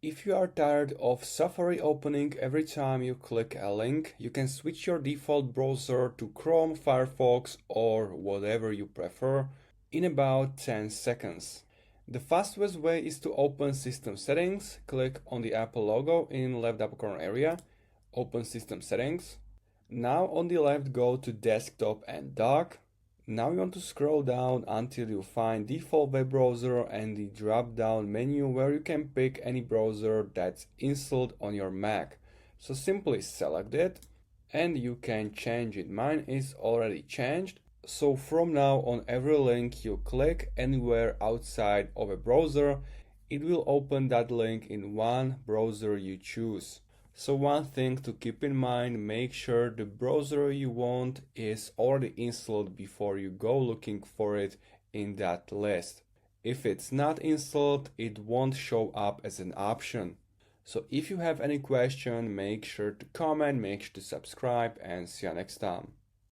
If you are tired of Safari opening every time you click a link, you can switch your default browser to Chrome, Firefox, or whatever you prefer in about 10 seconds. The fastest way is to open System Settings, click on the Apple logo in left upper corner area, open System Settings. Now on the left go to Desktop and Dock. Now you want to scroll down until you find default web browser and the drop down menu where you can pick any browser that's installed on your Mac. So simply select it and you can change it. Mine is already changed. So from now on every link you click anywhere outside of a browser, it will open that link in one browser you choose. So one thing to keep in mind, make sure the browser you want is already installed before you go looking for it in that list. If it's not installed, it won't show up as an option. So if you have any question, make sure to comment, make sure to subscribe, and see you next time.